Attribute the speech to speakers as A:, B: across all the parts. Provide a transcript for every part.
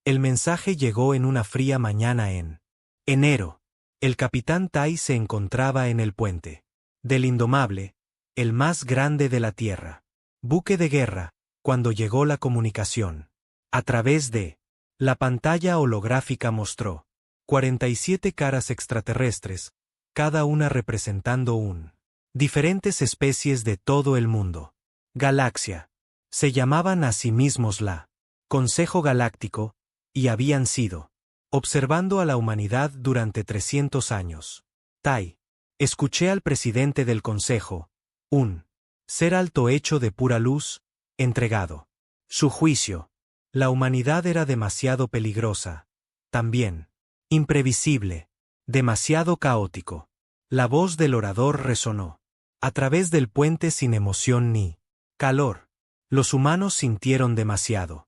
A: El mensaje llegó en una fría mañana en enero. El capitán Tai se encontraba en el puente del Indomable, el más grande de la Tierra. Buque de guerra, cuando llegó la comunicación. A través de la pantalla holográfica mostró 47 caras extraterrestres, cada una representando diferentes especies de todo el mundo. Galaxia. Se llamaban a sí mismos la Consejo Galáctico, y habían sido observando a la humanidad durante 300 años. Tai. Escuché al presidente del Consejo, un ser alto hecho de pura luz, entregado. Su juicio. La humanidad era demasiado peligrosa. También imprevisible. Demasiado caótico. La voz del orador resonó a través del puente sin emoción ni calor. Los humanos sintieron demasiado.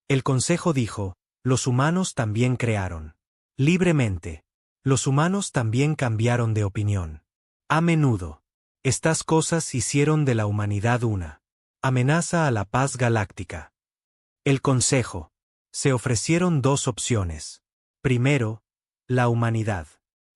A: El Consejo dijo, los humanos también crearon libremente. Los humanos también cambiaron de opinión. A menudo, estas cosas hicieron de la humanidad una amenaza a la paz galáctica. El Consejo. Se ofrecieron dos opciones. Primero, la humanidad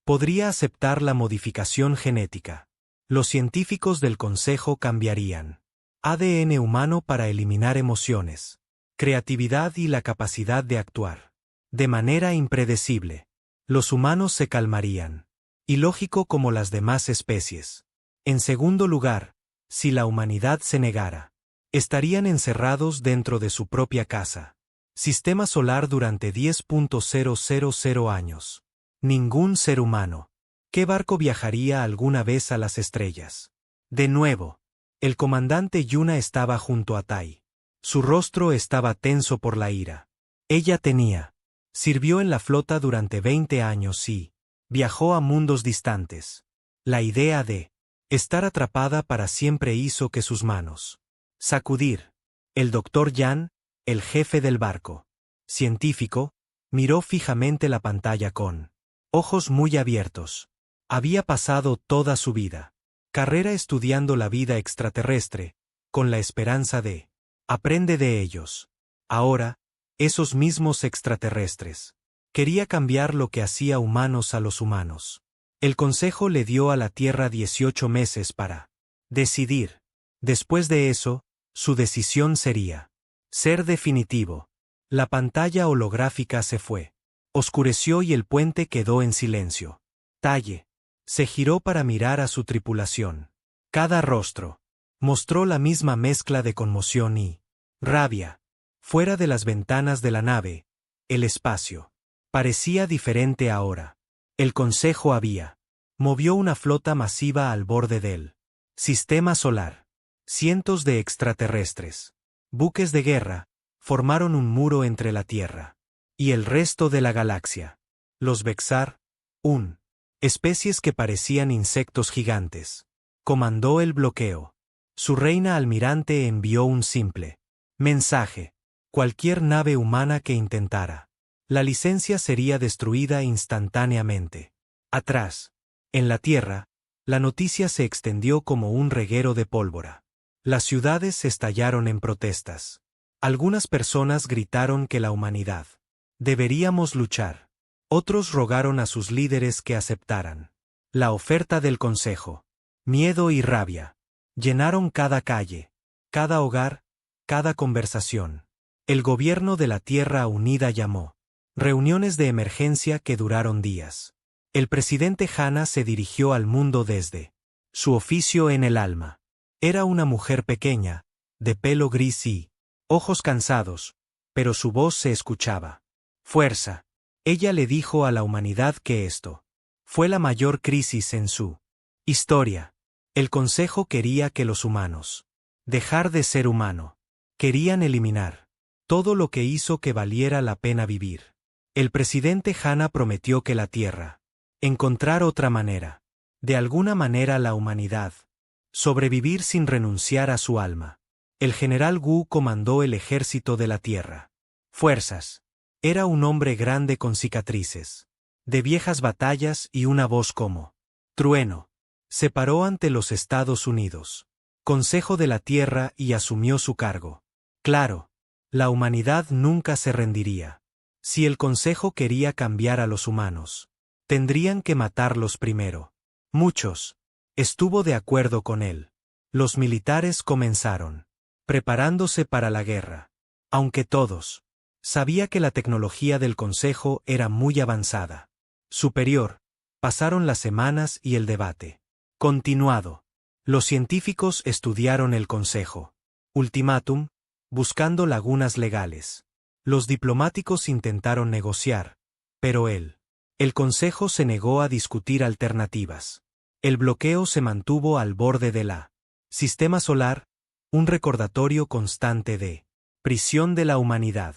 A: podría aceptar la modificación genética. Los científicos del Consejo cambiarían ADN humano para eliminar emociones, creatividad y la capacidad de actuar de manera impredecible. Los humanos se calmarían. Ilógico como las demás especies. En segundo lugar, si la humanidad se negara, estarían encerrados dentro de su propia casa. Sistema solar durante 10.000 años. Ningún ser humano. ¿Qué barco viajaría alguna vez a las estrellas? De nuevo, el comandante Yuna estaba junto a Tai. Su rostro estaba tenso por la ira. Ella sirvió en la flota durante 20 años y viajó a mundos distantes. La idea de estar atrapada para siempre hizo que sus manos sacudir. El doctor Yan, el jefe del barco científico, miró fijamente la pantalla con ojos muy abiertos. Había pasado toda su carrera estudiando la vida extraterrestre, con la esperanza de aprende de ellos. Ahora, esos mismos extraterrestres quería cambiar lo que hacía humanos a los humanos. El Consejo le dio a la Tierra 18 meses para decidir. Después de eso, su decisión sería ser definitivo. La pantalla holográfica se fue. Oscureció y el puente quedó en silencio. Tai se giró para mirar a su tripulación. Cada rostro mostró la misma mezcla de conmoción y rabia. Fuera de las ventanas de la nave, el espacio parecía diferente ahora. El Consejo movió una flota masiva al borde del sistema solar. Cientos de extraterrestres, buques de guerra, formaron un muro entre la Tierra y el resto de la galaxia. Los Vexar, especies que parecían insectos gigantes, comandó el bloqueo. Su reina almirante envió un simple mensaje. Cualquier nave humana que intentara la licencia sería destruida instantáneamente. Atrás, en la Tierra, la noticia se extendió como un reguero de pólvora. Las ciudades estallaron en protestas. Algunas personas gritaron que la humanidad deberíamos luchar. Otros rogaron a sus líderes que aceptaran la oferta del Consejo. Miedo y rabia llenaron cada calle, cada hogar, cada conversación. El gobierno de la Tierra Unida llamó reuniones de emergencia que duraron días. El presidente Hanna se dirigió al mundo desde su oficio en el alma. Era una mujer pequeña, de pelo gris y ojos cansados, pero su voz se escuchaba. Fuerza. Ella le dijo a la humanidad que esto fue la mayor crisis en su historia. El Consejo quería que los humanos dejar de ser humano. Querían eliminar todo lo que hizo que valiera la pena vivir. El presidente Hanna prometió que la Tierra encontrar otra manera, de alguna manera la humanidad, sobrevivir sin renunciar a su alma. El general Wu comandó el ejército de la Tierra. Fuerzas. Era un hombre grande con cicatrices, de viejas batallas y una voz como trueno. Se paró ante los Estados Unidos, Consejo de la Tierra y asumió su cargo. Claro. La humanidad nunca se rendiría. Si el Consejo quería cambiar a los humanos, tendrían que matarlos primero. Muchos. Estuvo de acuerdo con él. Los militares comenzaron, preparándose para la guerra. Aunque todos sabía que la tecnología del Consejo era muy avanzada. Superior. Pasaron las semanas y el debate. Continuado. Los científicos estudiaron el Consejo. Ultimátum, buscando lagunas legales. Los diplomáticos intentaron negociar, pero el Consejo se negó a discutir alternativas. El bloqueo se mantuvo al borde de la Sistema Solar, un recordatorio constante de prisión de la humanidad.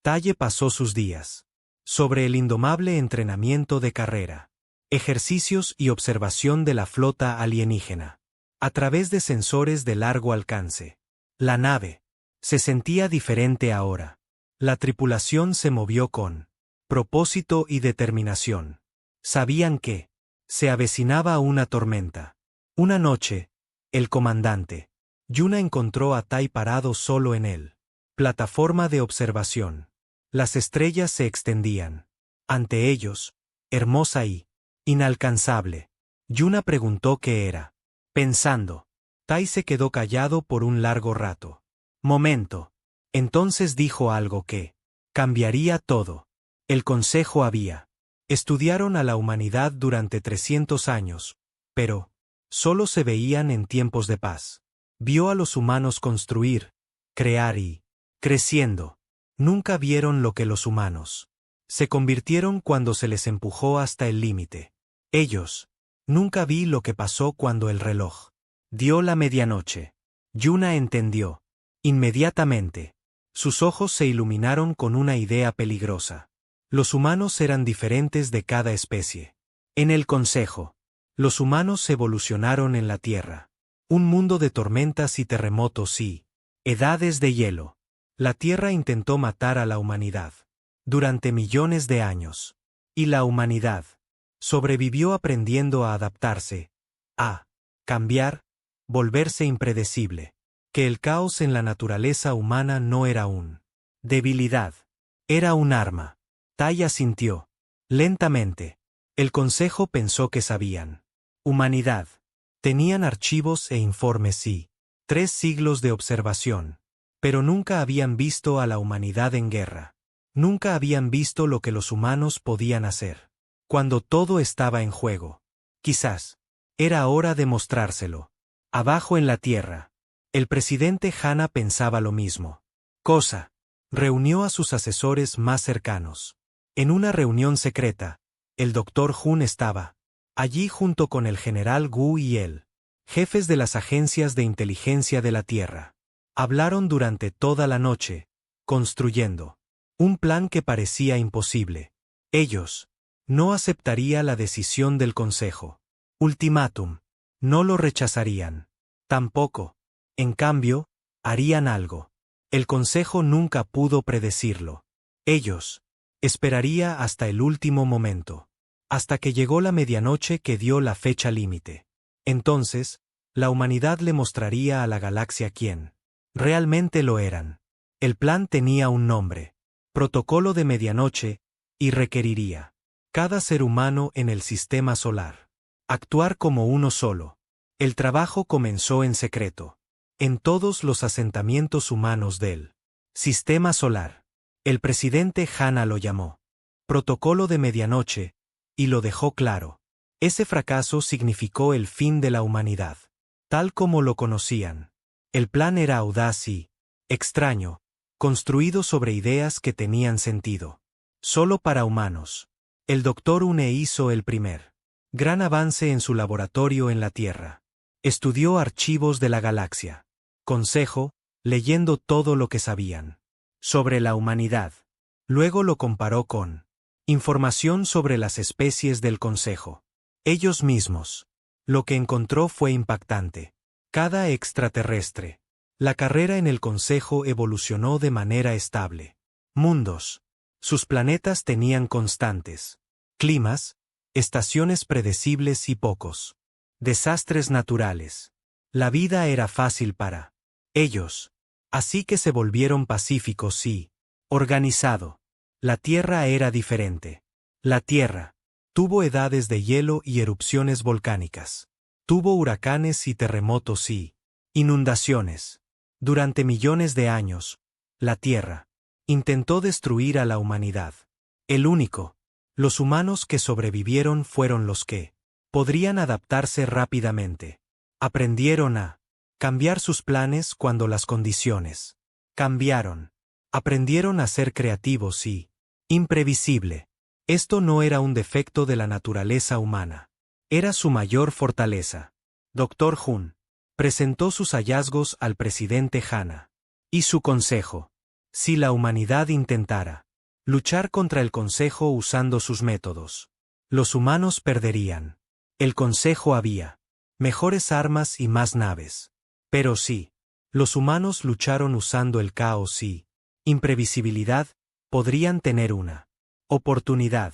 A: Talle pasó sus días sobre el indomable entrenamiento de carrera, ejercicios y observación de la flota alienígena. A través de sensores de largo alcance. La nave se sentía diferente ahora. La tripulación se movió con propósito y determinación. Sabían que se avecinaba una tormenta. Una noche, el comandante Yuna encontró a Tai parado solo en él. Plataforma de observación. Las estrellas se extendían. Ante ellos, hermosa y inalcanzable. Yuna preguntó qué era. Pensando. Tai se quedó callado por un largo rato. Momento. Entonces dijo algo que cambiaría todo. El Consejo había. Estudiaron a la humanidad durante 300 años, pero solo se veían en tiempos de paz. Vio a los humanos construir, crear y creciendo. Nunca vieron lo que los humanos se convirtieron cuando se les empujó hasta el límite. Ellos. Nunca vi lo que pasó cuando el reloj dio la medianoche. Yuna entendió. Inmediatamente. Sus ojos se iluminaron con una idea peligrosa. Los humanos eran diferentes de cada especie. En el Consejo, los humanos evolucionaron en la Tierra. Un mundo de tormentas y terremotos y edades de hielo. La Tierra intentó matar a la humanidad durante millones de años. Y la humanidad sobrevivió aprendiendo a adaptarse, a cambiar, volverse impredecible. Que el caos en la naturaleza humana no era un debilidad, era un arma. Tai asintió. Lentamente. El Consejo pensó que sabían. Humanidad. Tenían archivos e informes y 3 siglos de observación. Pero nunca habían visto a la humanidad en guerra. Nunca habían visto lo que los humanos podían hacer. Cuando todo estaba en juego. Quizás era hora de mostrárselo. Abajo en la Tierra. El presidente Hanna pensaba lo mismo. Cosa. Reunió a sus asesores más cercanos. En una reunión secreta, el Dr. Hun estaba allí junto con el general Gu y él, jefes de las agencias de inteligencia de la Tierra. Hablaron durante toda la noche, construyendo un plan que parecía imposible. Ellos no aceptarían la decisión del Consejo. Ultimátum. No lo rechazarían. Tampoco. En cambio, harían algo. El Consejo nunca pudo predecirlo. Ellos esperaría hasta el último momento. Hasta que llegó la medianoche que dio la fecha límite. Entonces, la humanidad le mostraría a la galaxia quién realmente lo eran. El plan tenía un nombre. Protocolo de medianoche, y requeriría cada ser humano en el sistema solar actuar como uno solo. El trabajo comenzó en secreto. En todos los asentamientos humanos del sistema solar. El presidente Hanna lo llamó Protocolo de Medianoche, y lo dejó claro. Ese fracaso significó el fin de la humanidad. Tal como lo conocían. El plan era audaz y extraño, construido sobre ideas que tenían sentido. Solo para humanos. El Dr. Une hizo el primer gran avance en su laboratorio en la Tierra. Estudió archivos de la galaxia. Consejo, leyendo todo lo que sabían sobre la humanidad. Luego lo comparó con información sobre las especies del Consejo. Ellos mismos. Lo que encontró fue impactante. Cada extraterrestre. La carrera en el Consejo evolucionó de manera estable. Mundos. Sus planetas tenían constantes. Climas. Estaciones predecibles y pocos desastres naturales. La vida era fácil para ellos. Así que se volvieron pacíficos y organizado. La Tierra era diferente. La Tierra tuvo edades de hielo y erupciones volcánicas. Tuvo huracanes y terremotos y inundaciones. Durante millones de años, la Tierra intentó destruir a la humanidad. Los humanos que sobrevivieron fueron los que podrían adaptarse rápidamente. Aprendieron a cambiar sus planes cuando las condiciones cambiaron. Aprendieron a ser creativos y imprevisible. Esto no era un defecto de la naturaleza humana. Era su mayor fortaleza. Dr. Hun presentó sus hallazgos al presidente Hanna. Y su consejo. Si la humanidad intentara luchar contra el consejo usando sus métodos, los humanos perderían. El consejo había mejores armas y más naves. Pero si los humanos lucharon usando el caos y imprevisibilidad, podrían tener una oportunidad.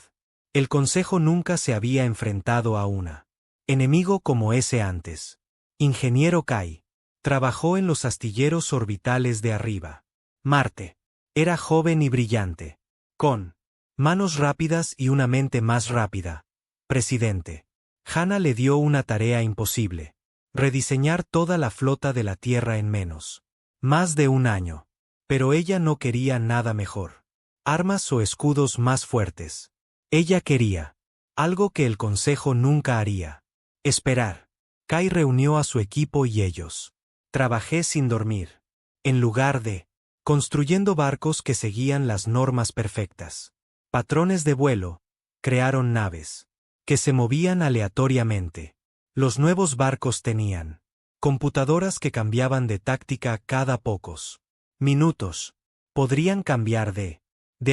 A: El consejo nunca se había enfrentado a una enemigo como ese antes. Ingeniero Kai trabajó en los astilleros orbitales de arriba. Marte. Era joven y brillante. Con manos rápidas y una mente más rápida. Presidente. Hanna le dio una tarea imposible. Rediseñar toda la flota de la Tierra en más de un año. Pero ella no quería nada mejor. Armas o escudos más fuertes. Ella quería algo que el Consejo nunca haría. Esperar. Kai reunió a su equipo y ellos. Trabajé sin dormir. En lugar de construyendo barcos que seguían las normas perfectas. Patrones de vuelo. Crearon naves que se movían aleatoriamente. Los nuevos barcos tenían computadoras que cambiaban de táctica cada pocos minutos. Podrían cambiar de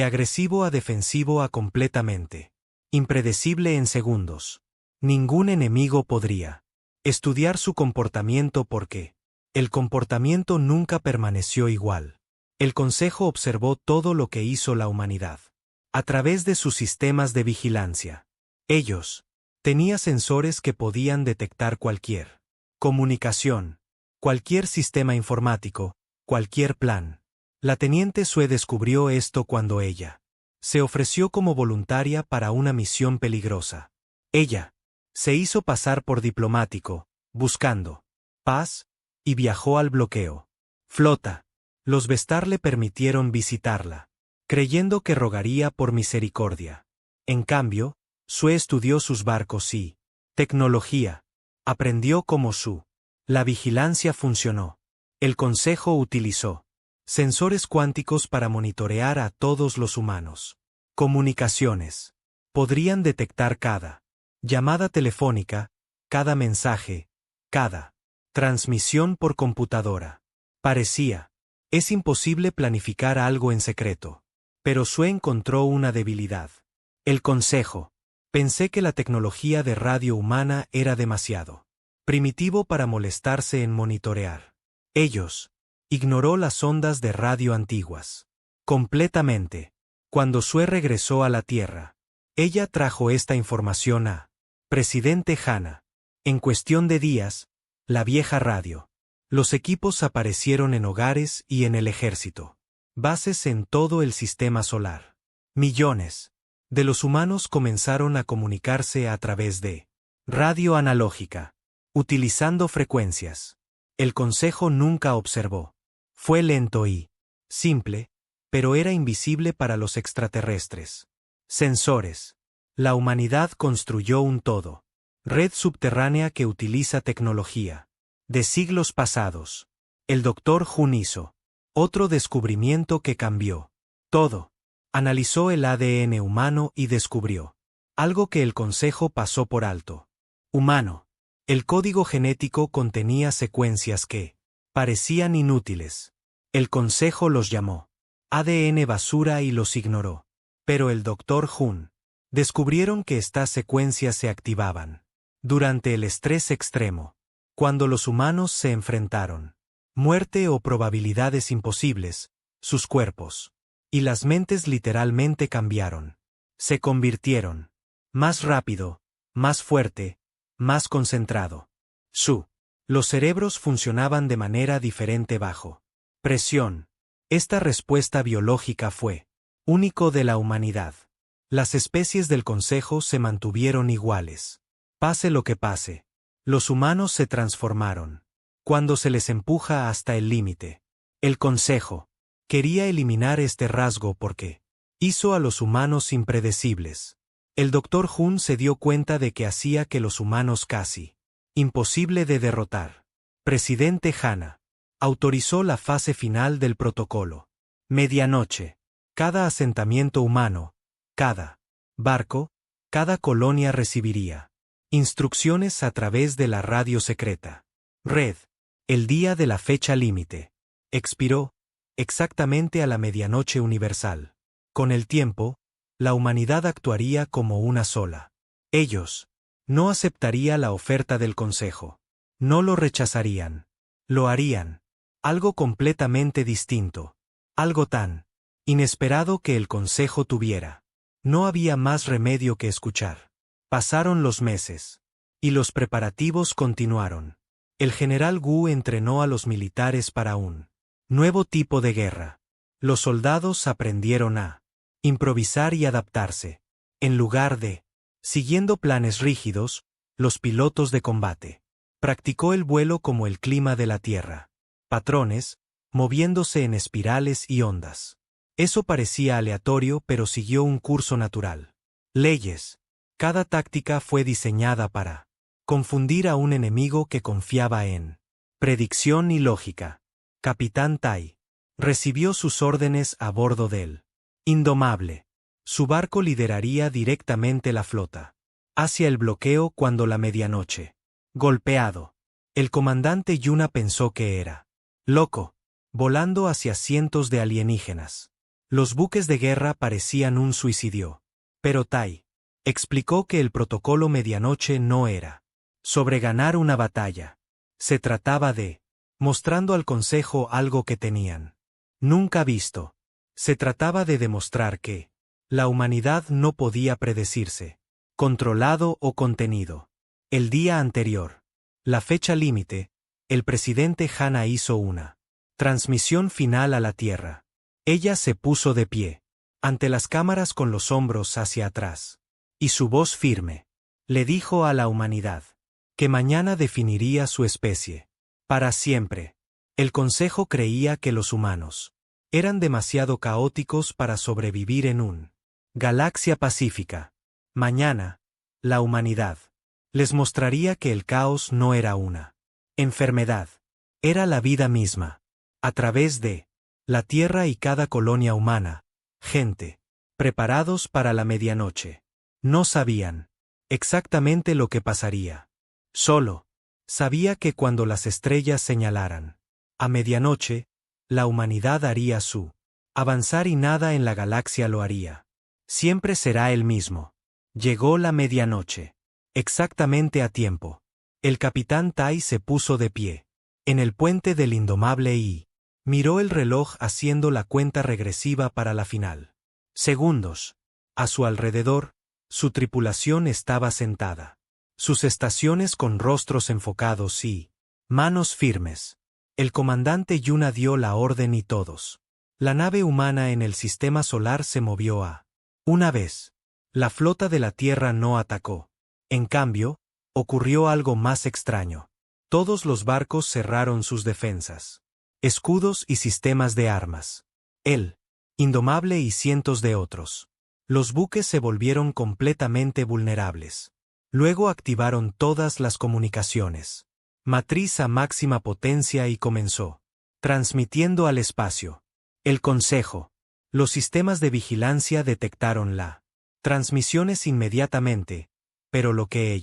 A: agresivo a defensivo a completamente impredecible en segundos. Ningún enemigo podría estudiar su comportamiento porque el comportamiento nunca permaneció igual. El Consejo observó todo lo que hizo la humanidad a través de sus sistemas de vigilancia. Ellos tenían sensores que podían detectar cualquier comunicación, cualquier sistema informático, cualquier plan. La teniente Sue descubrió esto cuando ella se ofreció como voluntaria para una misión peligrosa. Ella se hizo pasar por diplomático, buscando paz, y viajó al bloqueo. Flota. Los Vestar le permitieron visitarla, creyendo que rogaría por misericordia. En cambio, Sue estudió sus barcos y tecnología. Aprendió cómo la vigilancia funcionó. El Consejo utilizó sensores cuánticos para monitorear a todos los humanos. Comunicaciones. Podrían detectar cada llamada telefónica, cada mensaje, cada transmisión por computadora. Es imposible planificar algo en secreto. Pero Sue encontró una debilidad. El Consejo. Pensé que la tecnología de radio humana era demasiado primitivo para molestarse en monitorear. Ellos. Ignoró las ondas de radio antiguas. Completamente. Cuando Sue regresó a la Tierra, ella trajo esta información a Presidente Hanna. En cuestión de días, la vieja radio. Los equipos aparecieron en hogares y en el ejército. Bases en todo el sistema solar. Millones de los humanos comenzaron a comunicarse a través de radio analógica, utilizando frecuencias. El Consejo nunca observó. Fue lento y simple, pero era invisible para los extraterrestres. Sensores. La humanidad construyó un todo. Red subterránea que utiliza tecnología de siglos pasados. El Dr. Hun hizo otro descubrimiento que cambió todo. Analizó el ADN humano y descubrió algo que el Consejo pasó por alto. Humano. El código genético contenía secuencias que parecían inútiles. El Consejo los llamó ADN basura y los ignoró. Pero el Dr. Hun descubrieron que estas secuencias se activaban durante el estrés extremo, cuando los humanos se enfrentaron muerte o probabilidades imposibles, sus cuerpos y las mentes literalmente cambiaron. Se convirtieron más rápido, más fuerte, más concentrado. Los cerebros funcionaban de manera diferente bajo Presión. Esta respuesta biológica fue único de la humanidad. Las especies del Consejo se mantuvieron iguales. Pase lo que pase. Los humanos se transformaron. Cuando se les empuja hasta el límite. El Consejo quería eliminar este rasgo porque hizo a los humanos impredecibles. El Dr. Hun se dio cuenta de que hacía que los humanos casi imposible de derrotar. Presidente Hanna autorizó la fase final del protocolo. Medianoche. Cada asentamiento humano, cada barco, cada colonia recibiría instrucciones a través de la radio secreta. Red. El día de la fecha límite. Expiró exactamente a la medianoche universal. Con el tiempo, la humanidad actuaría como una sola. Ellos no aceptaría la oferta del Consejo. No lo rechazarían. Lo harían. Algo completamente distinto. Algo tan inesperado que el Consejo tuviera. No había más remedio que escuchar. Pasaron los meses. Y los preparativos continuaron. El general Wu entrenó a los militares para un nuevo tipo de guerra. Los soldados aprendieron a improvisar y adaptarse. En lugar de siguiendo planes rígidos, los pilotos de combate practicó el vuelo como el clima de la Tierra. Patrones, moviéndose en espirales y ondas. Eso parecía aleatorio, pero siguió un curso natural. Leyes. Cada táctica fue diseñada para confundir a un enemigo que confiaba en predicción y lógica. Capitán Tai recibió sus órdenes a bordo del Indomable. Su barco lideraría directamente la flota hacia el bloqueo cuando la medianoche. Golpeado. El comandante Yuna pensó que era loco, volando hacia cientos de alienígenas. Los buques de guerra parecían un suicidio. Pero Tai explicó que el protocolo medianoche no era sobre ganar una batalla. Se trataba de mostrando al Consejo algo que tenían nunca visto. Se trataba de demostrar que la humanidad no podía predecirse, controlado o contenido. El día anterior, la fecha límite, el presidente Hanna hizo una transmisión final a la Tierra. Ella se puso de pie, ante las cámaras con los hombros hacia atrás. Y su voz firme le dijo a la humanidad que mañana definiría su especie. Para siempre. El Consejo creía que los humanos eran demasiado caóticos para sobrevivir en un galaxia pacífica. Mañana, la humanidad les mostraría que el caos no era una enfermedad, era la vida misma. A través de la Tierra y cada colonia humana, gente, preparados para la medianoche. No sabían exactamente lo que pasaría. Solo sabía que cuando las estrellas señalaran a medianoche, la humanidad haría su avanzar y nada en la galaxia lo haría. Siempre será el mismo. Llegó la medianoche. Exactamente a tiempo. El capitán Tai se puso de pie en el puente del Indomable y miró el reloj haciendo la cuenta regresiva para la final. Segundos. A su alrededor, su tripulación estaba sentada. Sus estaciones con rostros enfocados y manos firmes. El comandante Yuna dio la orden y todos. La nave humana en el sistema solar se movió a una vez. La flota de la Tierra no atacó. En cambio, ocurrió algo más extraño. Todos los barcos cerraron sus defensas. Escudos y sistemas de armas. El Indomable y cientos de otros. Los buques se volvieron completamente vulnerables. Luego activaron todas las comunicaciones. Matriz a máxima potencia y comenzó transmitiendo al espacio. El Consejo. Los sistemas de vigilancia detectaron la transmisiones inmediatamente, pero lo que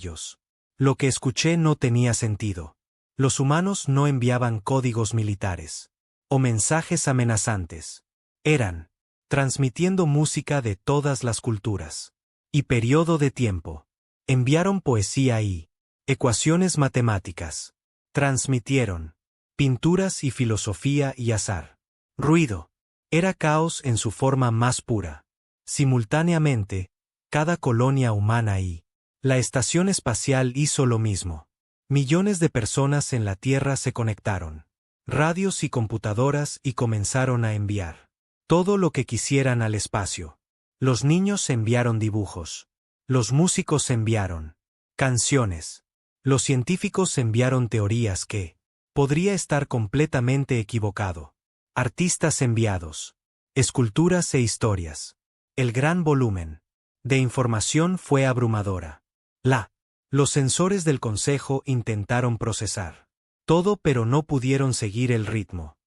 A: escuché no tenía sentido. Los humanos no enviaban códigos militares o mensajes amenazantes. Eran transmitiendo música de todas las culturas y periodo de tiempo. Enviaron poesía y ecuaciones matemáticas. Transmitieron pinturas y filosofía y azar. Ruido. Era caos en su forma más pura. Simultáneamente, cada colonia humana y la estación espacial hizo lo mismo. Millones de personas en la Tierra se conectaron. radios y computadoras y comenzaron a enviar todo lo que quisieran al espacio. Los niños enviaron dibujos. Los músicos enviaron canciones. Los científicos enviaron teorías que podría estar completamente equivocado. Artistas enviados. Esculturas e historias. El gran volumen de información fue abrumadora. Los sensores del Consejo intentaron procesar todo, pero no pudieron seguir el ritmo.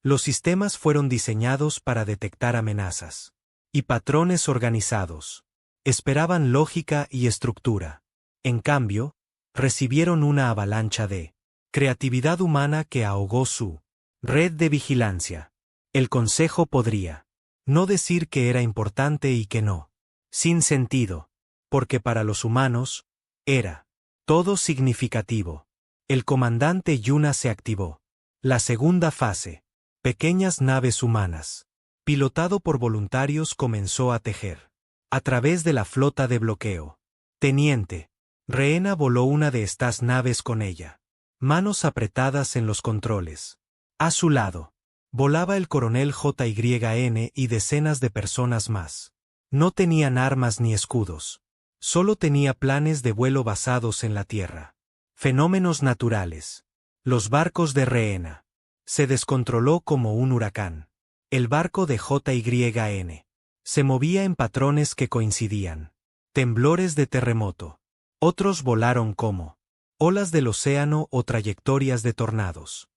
A: Los sistemas fueron diseñados para detectar amenazas y patrones organizados. Esperaban lógica y estructura. En cambio, recibieron una avalancha de creatividad humana que ahogó su red de vigilancia. El Consejo podría no decir que era importante y que no, sin sentido, porque para los humanos era todo significativo. El comandante Yuna se activó. La segunda fase, pequeñas naves humanas, pilotado por voluntarios, comenzó a tejer a través de la flota de bloqueo. Teniente Rehena voló una de estas naves con ella, manos apretadas en los controles. A su lado volaba el coronel JYN y decenas de personas más. No tenían armas ni escudos. Solo tenía planes de vuelo basados en la Tierra. Fenómenos naturales. Los barcos de Rehena. Se descontroló como un huracán. El barco de JYN se movía en patrones que coincidían. Temblores de terremoto. Otros volaron como olas del océano o trayectorias de tornados.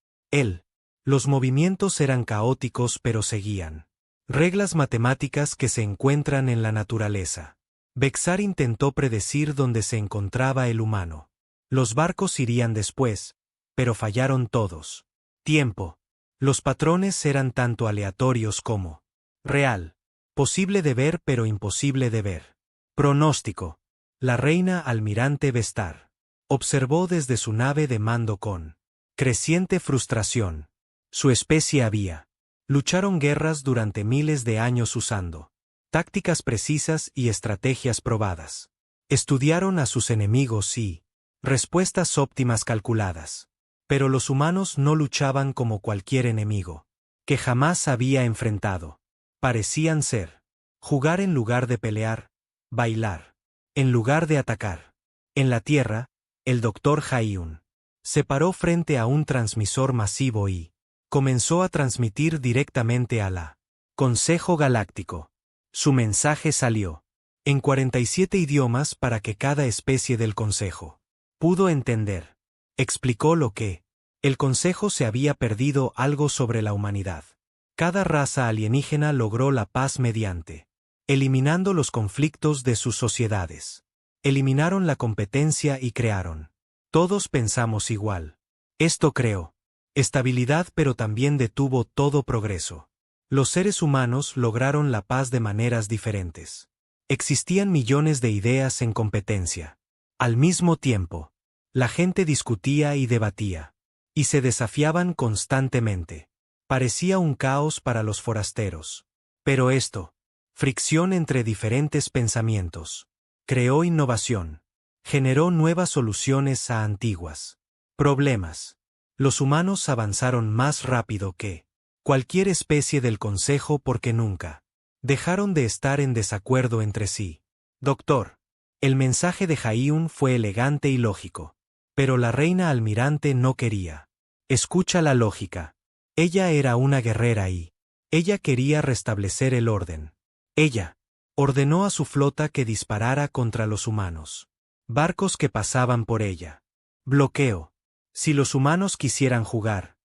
A: Los movimientos eran caóticos, pero seguían reglas matemáticas que se encuentran en la naturaleza. Vexar intentó predecir dónde se encontraba el humano. Los barcos irían después, pero fallaron todos. Tiempo. Los patrones eran tanto aleatorios como real. Posible de ver pero imposible de ver. Pronóstico. La reina almirante Vestar observó desde su nave de mando con creciente frustración. Su especie había lucharon guerras durante miles de años usando tácticas precisas y estrategias probadas. Estudiaron a sus enemigos y respuestas óptimas calculadas. Pero los humanos no luchaban como cualquier enemigo que jamás había enfrentado. Parecían ser jugar en lugar de pelear, bailar en lugar de atacar. En la Tierra, el Dr. Haiyun se paró frente a un transmisor masivo y comenzó a transmitir directamente a la Consejo Galáctico. Su mensaje salió en 47 idiomas para que cada especie del Consejo pudo entender. Explicó lo que el Consejo se había perdido algo sobre la humanidad. Cada raza alienígena logró la paz mediante eliminando los conflictos de sus sociedades. Eliminaron la competencia y crearon. Todos pensamos igual. Esto creó estabilidad, pero también detuvo todo progreso. Los seres humanos lograron la paz de maneras diferentes. Existían millones de ideas en competencia. Al mismo tiempo, la gente discutía y debatía. Y se desafiaban constantemente. Parecía un caos para los forasteros. Pero esto, fricción entre diferentes pensamientos, creó innovación. Generó nuevas soluciones a antiguas problemas. Los humanos avanzaron más rápido que cualquier especie del Consejo porque nunca dejaron de estar en desacuerdo entre sí. Doctor, el mensaje de Haiyun fue elegante y lógico. Pero la reina almirante no quería. Escucha la lógica. Ella era una guerrera y ella quería restablecer el orden. Ella ordenó a su flota que disparara contra los humanos. Barcos que pasaban por ella. Bloqueo. Si los humanos quisieran jugar,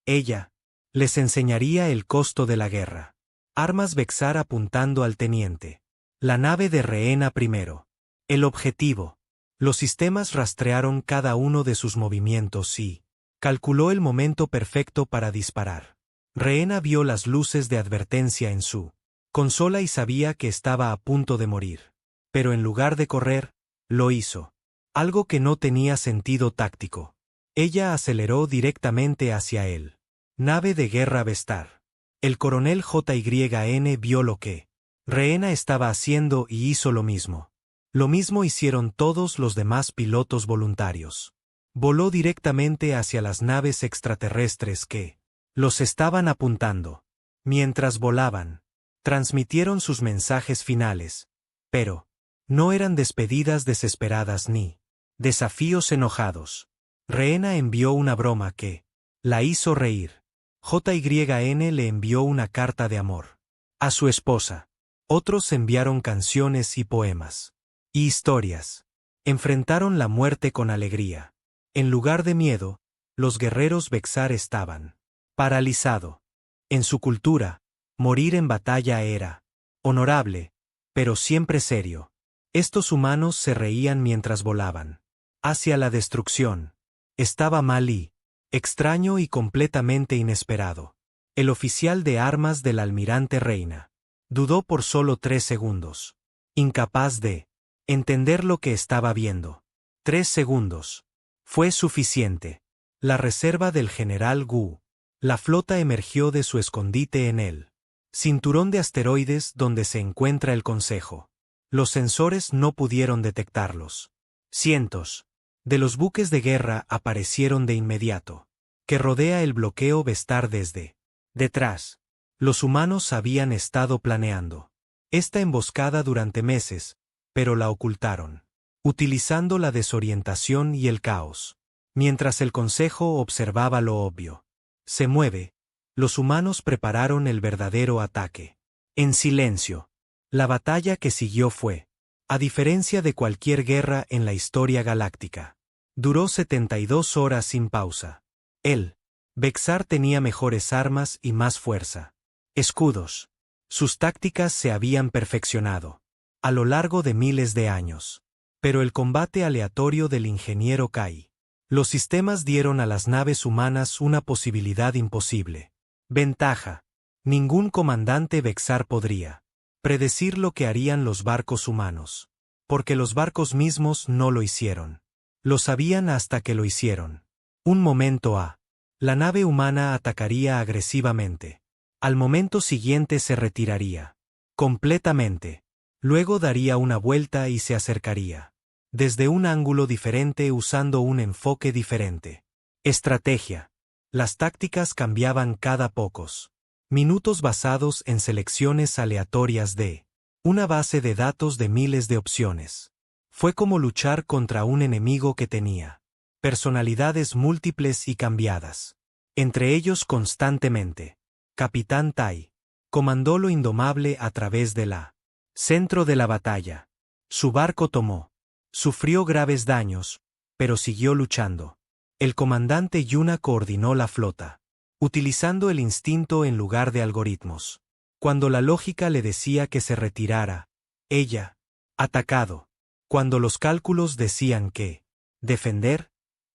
A: ella les enseñaría el costo de la guerra. Armas Vexar apuntando al teniente. La nave de Rehena primero. El objetivo. Los sistemas rastrearon cada uno de sus movimientos y calculó el momento perfecto para disparar. Rehena vio las luces de advertencia en su consola y sabía que estaba a punto de morir. Pero en lugar de correr, lo hizo. Algo que no tenía sentido táctico. Ella aceleró directamente hacia él. Nave de guerra Vestar. El coronel JYN vio lo que Rehena estaba haciendo y hizo lo mismo. Lo mismo hicieron todos los demás pilotos voluntarios. Voló directamente hacia las naves extraterrestres que los estaban apuntando. Mientras volaban, transmitieron sus mensajes finales, pero no eran despedidas desesperadas ni desafíos enojados. Rheena envió una broma que la hizo reír. JYN le envió una carta de amor a su esposa. Otros enviaron canciones y poemas y historias. Enfrentaron la muerte con alegría. En lugar de miedo, los guerreros Vexar estaban paralizado. En su cultura, morir en batalla era honorable, pero siempre serio. Estos humanos se reían mientras volaban hacia la destrucción. Estaba mal y extraño y completamente inesperado. El oficial de armas del almirante Reina dudó por solo 3 segundos, incapaz de entender lo que estaba viendo. 3 segundos. Fue suficiente. La reserva del general Gu. La flota emergió de su escondite en el cinturón de asteroides donde se encuentra el Consejo. Los sensores no pudieron detectarlos. Cientos de los buques de guerra aparecieron de inmediato, que rodea el bloqueo Vestar desde detrás. Los humanos habían estado planeando esta emboscada durante meses, pero la ocultaron, utilizando la desorientación y el caos. Mientras el Consejo observaba lo obvio. Se mueve. Los humanos prepararon el verdadero ataque. En silencio. La batalla que siguió fue, a diferencia de cualquier guerra en la historia galáctica, duró 72 horas sin pausa. El Vexar tenía mejores armas y más fuerza. Escudos. Sus tácticas se habían perfeccionado a lo largo de miles de años. Pero el combate aleatorio del ingeniero Kai. Los sistemas dieron a las naves humanas una posibilidad imposible. Ventaja. Ningún comandante Vexar podría predecir lo que harían los barcos humanos. Porque los barcos mismos no lo hicieron. Lo sabían hasta que lo hicieron. Un momento a. La nave humana atacaría agresivamente. Al momento siguiente se retiraría. Completamente. Luego daría una vuelta y se acercaría. Desde un ángulo diferente usando un enfoque diferente. Estrategia. Las tácticas cambiaban cada pocos minutos basados en selecciones aleatorias de una base de datos de miles de opciones. Fue como luchar contra un enemigo que tenía personalidades múltiples y cambiadas. Entre ellos constantemente. Capitán Tai comandó lo indomable a través de la centro de la batalla. Su barco tomó. Sufrió graves daños, pero siguió luchando. El comandante Yuna coordinó la flota, utilizando el instinto en lugar de algoritmos. Cuando la lógica le decía que se retirara, ella, atacado. Cuando los cálculos decían que defender,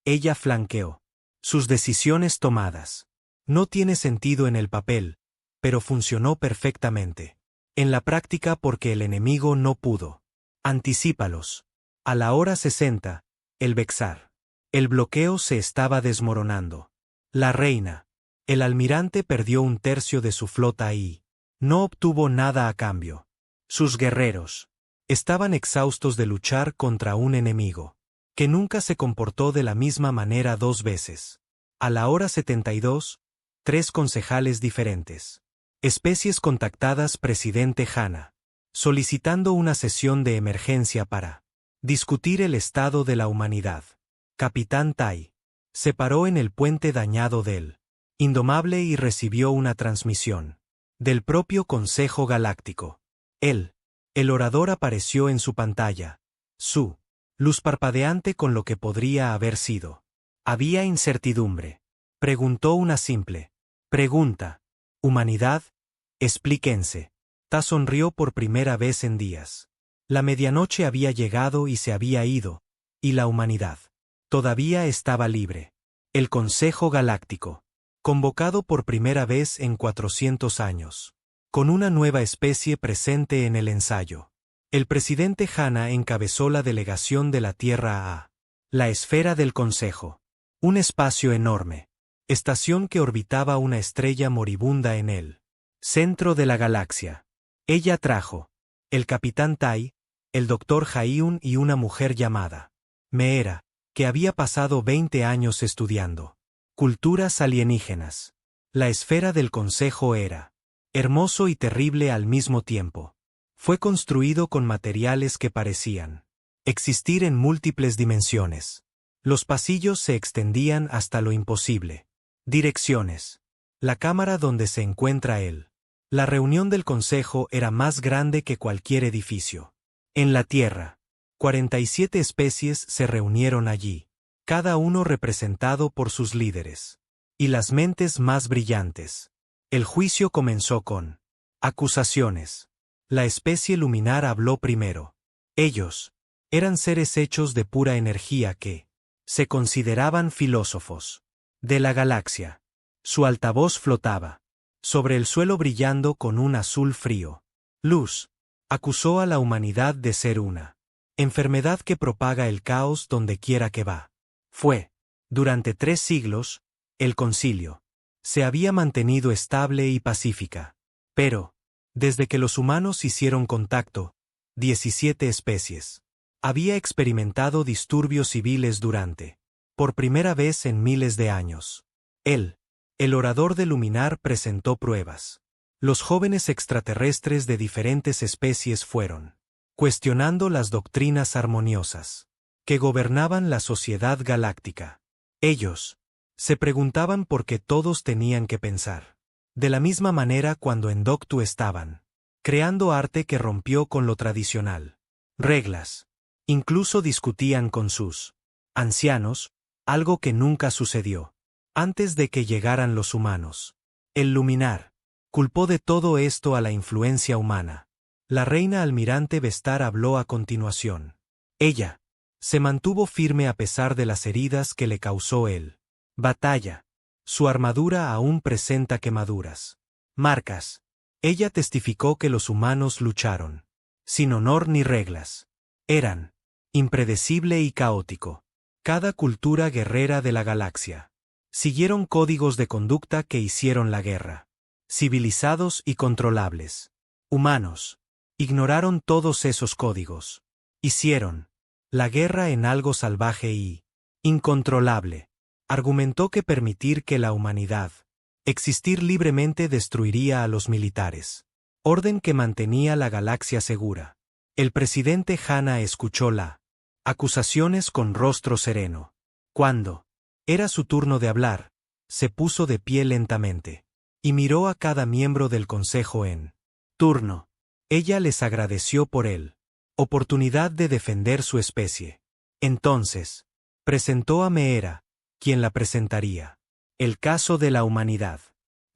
A: ella flanqueó. Sus decisiones tomadas. No tiene sentido en el papel, pero funcionó perfectamente. En la práctica porque el enemigo no pudo. Anticípalos. A la hora 60, el Vexar. El bloqueo se estaba desmoronando. La reina. El almirante perdió 1/3 de su flota y no obtuvo nada a cambio. Sus guerreros estaban exhaustos de luchar contra un enemigo que nunca se comportó de la misma manera 2 veces. A la hora 72, 3 concejales diferentes. Especies contactadas presidente Hana, solicitando una sesión de emergencia para discutir el estado de la humanidad. Capitán Tai se paró en el puente dañado del Indomable y recibió una transmisión del propio Consejo Galáctico. El orador apareció en su pantalla. Su luz parpadeante con lo que podría haber sido. Había incertidumbre. Preguntó una simple pregunta. Humanidad, explíquense. Ta sonrió por primera vez en días. La medianoche había llegado y se había ido, y la humanidad todavía estaba libre. El Consejo Galáctico, convocado por primera vez en 400 años, con una nueva especie presente en el ensayo. El presidente Hana encabezó la delegación de la Tierra a la esfera del Consejo. Un espacio enorme. Estación que orbitaba una estrella moribunda en el centro de la galaxia. Ella trajo el capitán Tai, el doctor Jaiun y una mujer llamada Meera, que había pasado 20 años estudiando culturas alienígenas. La esfera del Consejo era hermoso y terrible al mismo tiempo. Fue construido con materiales que parecían existir en múltiples dimensiones. Los pasillos se extendían hasta lo imposible. Direcciones. La cámara donde se encuentra él. La reunión del Consejo era más grande que cualquier edificio. En la Tierra, 47 especies se reunieron allí, cada uno representado por sus líderes y las mentes más brillantes. El juicio comenzó con acusaciones. La especie luminar habló primero. Ellos eran seres hechos de pura energía que se consideraban filósofos de la galaxia. Su altavoz flotaba sobre el suelo brillando con un azul frío. Luz acusó a la humanidad de ser una enfermedad que propaga el caos donde quiera que va. Fue, durante 3 siglos, el concilio se había mantenido estable y pacífica. Pero, desde que los humanos hicieron contacto, 17 especies había experimentado disturbios civiles durante, por primera vez en miles de años. Él, el orador de Luminar, presentó pruebas. Los jóvenes extraterrestres de diferentes especies fueron cuestionando las doctrinas armoniosas que gobernaban la sociedad galáctica. Ellos se preguntaban por qué todos tenían que pensar de la misma manera cuando en Doctu estaban creando arte que rompió con lo tradicional. Reglas. Incluso discutían con sus ancianos, algo que nunca sucedió antes de que llegaran los humanos. El Luminar culpó de todo esto a la influencia humana. La reina almirante Vestar habló a continuación. Ella se mantuvo firme a pesar de las heridas que le causó él. Batalla. Su armadura aún presenta quemaduras. Marcas. Ella testificó que los humanos lucharon sin honor ni reglas. Eran impredecible y caótico. Cada cultura guerrera de la galaxia siguieron códigos de conducta que hicieron la guerra civilizados y controlables. Humanos ignoraron todos esos códigos. Hicieron la guerra en algo salvaje y incontrolable. Argumentó que permitir que la humanidad existir libremente destruiría a los militares. Orden que mantenía la galaxia segura. El presidente Hanna escuchó las acusaciones con rostro sereno. Cuando era su turno de hablar, se puso de pie lentamente y miró a cada miembro del consejo en turno. Ella les agradeció por él oportunidad de defender su especie. Entonces, presentó a Meera, quien la presentaría. El caso de la humanidad.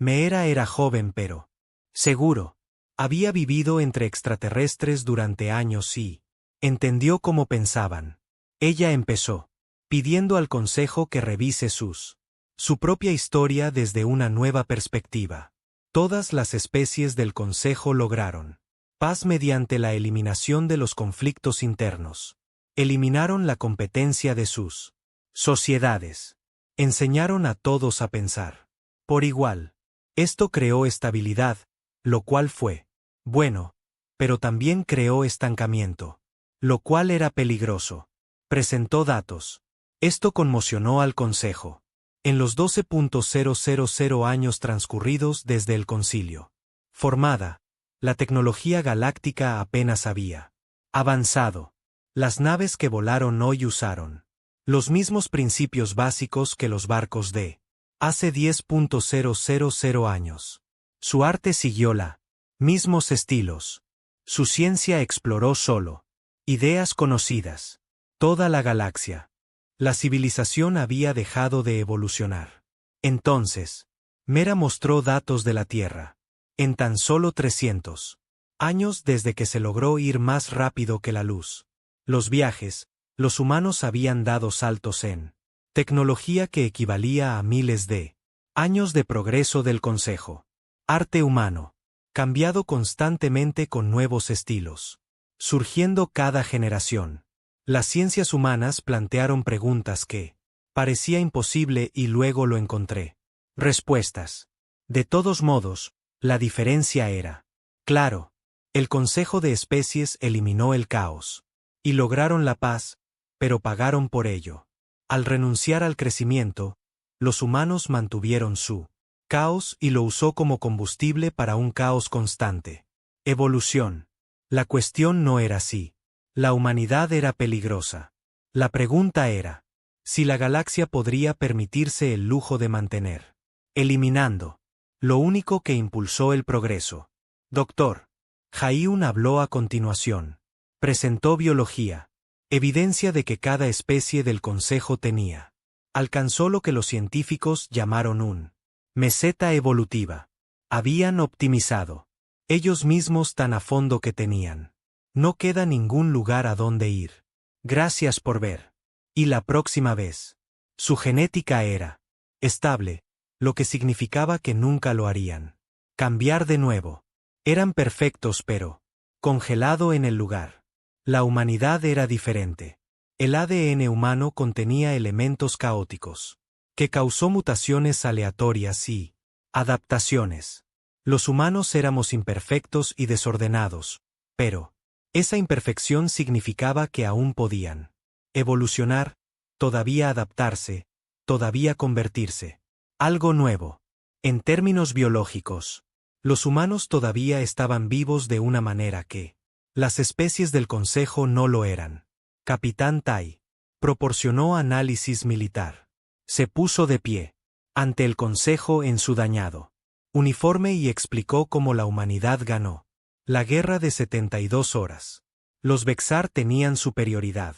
A: Meera era joven pero seguro. Había vivido entre extraterrestres durante años y entendió cómo pensaban. Ella empezó, pidiendo al consejo que revise su propia historia desde una nueva perspectiva. Todas las especies del consejo lograron paz mediante la eliminación de los conflictos internos. Eliminaron la competencia de sus sociedades. Enseñaron a todos a pensar por igual. Esto creó estabilidad, lo cual fue bueno, pero también creó estancamiento, lo cual era peligroso. Presentó datos. Esto conmocionó al Consejo. En los 12.000 años transcurridos desde el concilio formada, la tecnología galáctica apenas había avanzado. Las naves que volaron hoy usaron los mismos principios básicos que los barcos de hace 10.000 años. Su arte siguió la mismos estilos. Su ciencia exploró solo ideas conocidas. Toda la galaxia. La civilización había dejado de evolucionar. Entonces, Meera mostró datos de la Tierra. En tan solo 300 años desde que se logró ir más rápido que la luz. Los viajes, los humanos habían dado saltos en tecnología que equivalía a miles de años de progreso del Consejo. Arte humano, cambiado constantemente con nuevos estilos, surgiendo cada generación. Las ciencias humanas plantearon preguntas que parecía imposible y luego lo encontré. Respuestas. De todos modos, la diferencia era claro. El Consejo de Especies eliminó el caos y lograron la paz, pero pagaron por ello. Al renunciar al crecimiento, los humanos mantuvieron su caos y lo usó como combustible para un caos constante. Evolución. La cuestión no era si la humanidad era peligrosa. La pregunta era si la galaxia podría permitirse el lujo de mantener. Eliminando. Lo único que impulsó el progreso. Dr. Hayun habló a continuación. Presentó biología. Evidencia de que cada especie del Consejo tenía. Alcanzó lo que los científicos llamaron un meseta evolutiva. Habían optimizado. Ellos mismos tan a fondo que tenían. No queda ningún lugar a donde ir. Gracias por ver. Y la próxima vez. Su genética era estable, lo que significaba que nunca lo harían. Cambiar de nuevo. Eran perfectos pero congelado en el lugar. La humanidad era diferente. El ADN humano contenía elementos caóticos, que causó mutaciones aleatorias y adaptaciones. Los humanos éramos imperfectos y desordenados, pero esa imperfección significaba que aún podían evolucionar, todavía adaptarse, todavía convertirse. Algo nuevo. En términos biológicos, los humanos todavía estaban vivos de una manera que las especies del Consejo no lo eran. Capitán Tai proporcionó análisis militar. Se puso de pie ante el Consejo en su dañado uniforme y explicó cómo la humanidad ganó la guerra de 72 horas. Los Vexar tenían superioridad,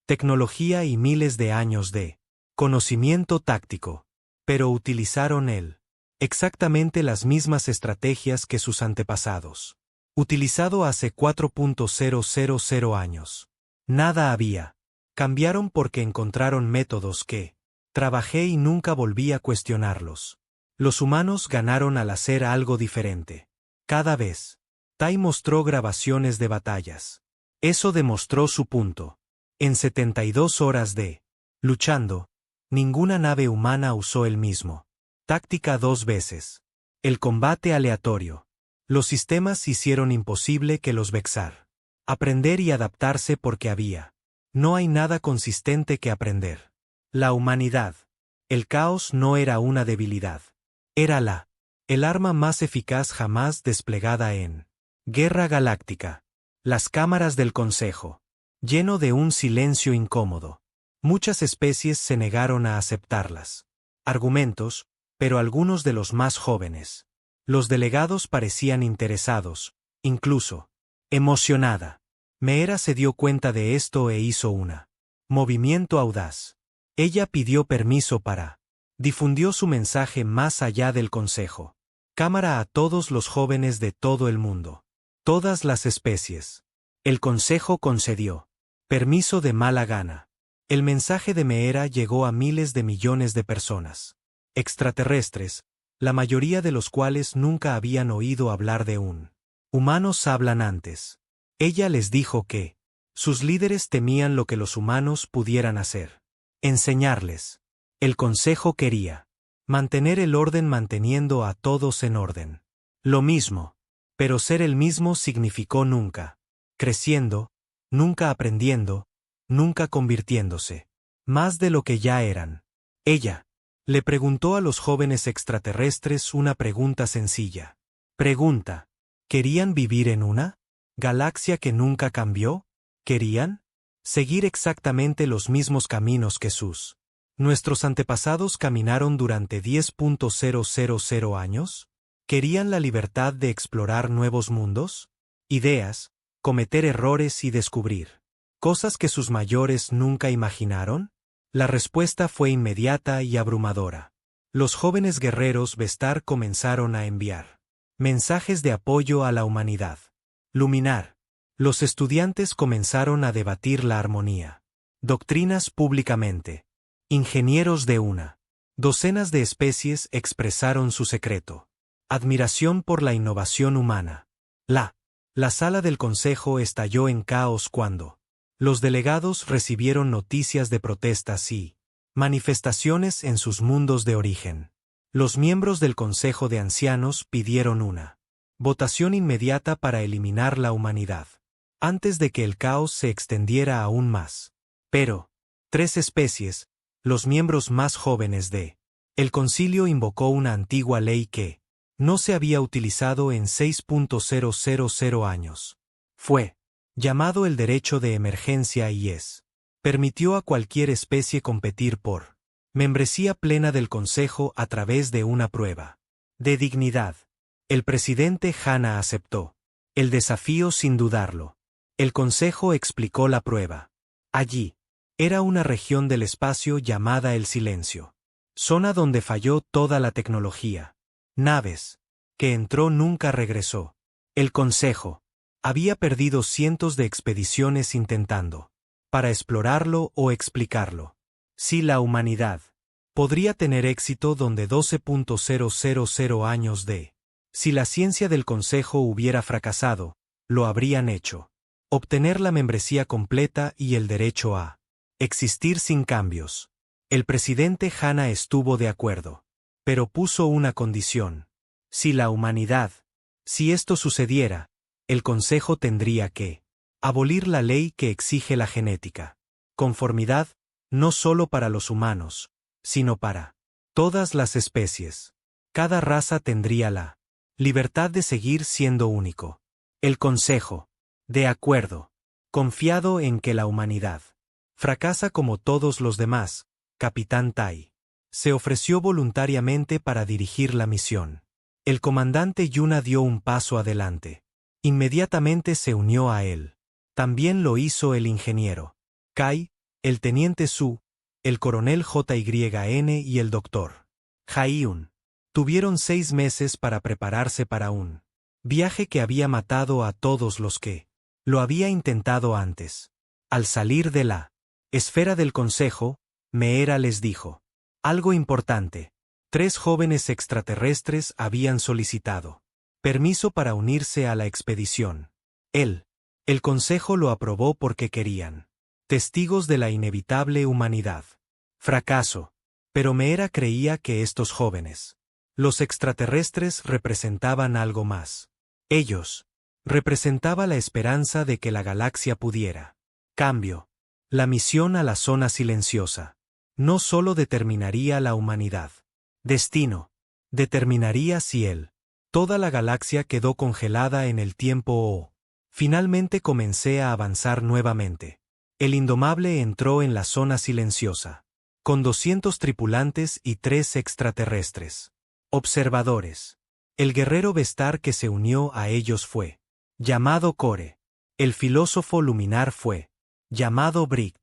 A: tecnología y miles de años de conocimiento táctico, pero utilizaron exactamente las mismas estrategias que sus antepasados. Utilizado hace 4.000 años. Nada había. Cambiaron porque encontraron métodos que trabajé y nunca volví a cuestionarlos. Los humanos ganaron al hacer algo diferente. Cada vez. Tai mostró grabaciones de batallas. Eso demostró su punto. En 72 horas de luchando, ninguna nave humana usó el mismo táctica 2 veces. El combate aleatorio. Los sistemas hicieron imposible que los Vexar aprender y adaptarse porque había. No hay nada consistente que aprender. La humanidad. El caos no era una debilidad. Era el arma más eficaz jamás desplegada en Guerra Galáctica. Las cámaras del Consejo. Lleno de un silencio incómodo. Muchas especies se negaron a aceptarlas. Argumentos, pero algunos de los más jóvenes. Los delegados parecían interesados, incluso emocionada. Meera se dio cuenta de esto e hizo una movimiento audaz. Ella pidió permiso para difundió su mensaje más allá del Consejo. Cámara a todos los jóvenes de todo el mundo. Todas las especies. El Consejo concedió permiso de mala gana. El mensaje de Meera llegó a miles de millones de personas. Extraterrestres, la mayoría de los cuales nunca habían oído hablar de un humanos hablan antes. Ella les dijo que sus líderes temían lo que los humanos pudieran hacer. Enseñarles. El Consejo quería mantener el orden manteniendo a todos en orden. Lo mismo. Pero ser el mismo significó nunca creciendo, nunca aprendiendo, nunca convirtiéndose. Más de lo que ya eran. Ella le preguntó a los jóvenes extraterrestres una pregunta sencilla. Pregunta. ¿Querían vivir en una galaxia que nunca cambió? ¿Querían seguir exactamente los mismos caminos que nuestros antepasados caminaron durante 10.000 años? ¿Querían la libertad de explorar nuevos mundos? Ideas, cometer errores y descubrir cosas que sus mayores nunca imaginaron? La respuesta fue inmediata y abrumadora. Los jóvenes guerreros Vestar comenzaron a enviar mensajes de apoyo a la humanidad. Luminar. Los estudiantes comenzaron a debatir la armonía. Doctrinas públicamente. Ingenieros de una docenas de especies expresaron su secreto. Admiración por la innovación humana. La sala del Consejo estalló en caos cuando los delegados recibieron noticias de protestas y manifestaciones en sus mundos de origen. Los miembros del Consejo de Ancianos pidieron una votación inmediata para eliminar la humanidad, antes de que el caos se extendiera aún más. Pero 3 especies, los miembros más jóvenes el concilio invocó una antigua ley que no se había utilizado en 6.000 años. Fue llamado el derecho de emergencia y permitió a cualquier especie competir por membresía plena del Consejo a través de una prueba de dignidad. El presidente Hanna aceptó el desafío sin dudarlo. El Consejo explicó la prueba. Allí, era una región del espacio llamada el silencio. Zona donde falló toda la tecnología. Naves. Que entró nunca regresó. El Consejo había perdido cientos de expediciones intentando para explorarlo o explicarlo. Si la humanidad podría tener éxito donde 12.000 años si la ciencia del Consejo hubiera fracasado, lo habrían hecho. Obtener la membresía completa y el derecho a existir sin cambios. El presidente Hanna estuvo de acuerdo, pero puso una condición. Si esto sucediera, el Consejo tendría que abolir la ley que exige la genética. Conformidad, no solo para los humanos, sino para todas las especies. Cada raza tendría la libertad de seguir siendo único. El Consejo, de acuerdo, confiado en que la humanidad fracasa como todos los demás, Capitán Tai se ofreció voluntariamente para dirigir la misión. El comandante Yuna dio un paso adelante. Inmediatamente se unió a él. También lo hizo el ingeniero Kai, el teniente Su, el coronel JYN y el doctor Jaehyun. Tuvieron 6 meses para prepararse para un viaje que había matado a todos los que lo había intentado antes. Al salir de la esfera del Consejo, Meera les dijo algo importante. 3 jóvenes extraterrestres habían solicitado permiso para unirse a la expedición. El Consejo lo aprobó porque querían testigos de la inevitable humanidad. Fracaso. Pero Meera creía que estos jóvenes, los extraterrestres, representaban algo más. Ellos representaba la esperanza de que la galaxia pudiera cambio. La misión a la zona silenciosa no solo determinaría la humanidad. Destino. Determinaría si toda la galaxia quedó congelada en el tiempo o finalmente comencé a avanzar nuevamente. El Indomable entró en la zona silenciosa, con 200 tripulantes y 3 extraterrestres. Observadores. El guerrero Vestar que se unió a ellos fue llamado Core. El filósofo luminar fue llamado Bright.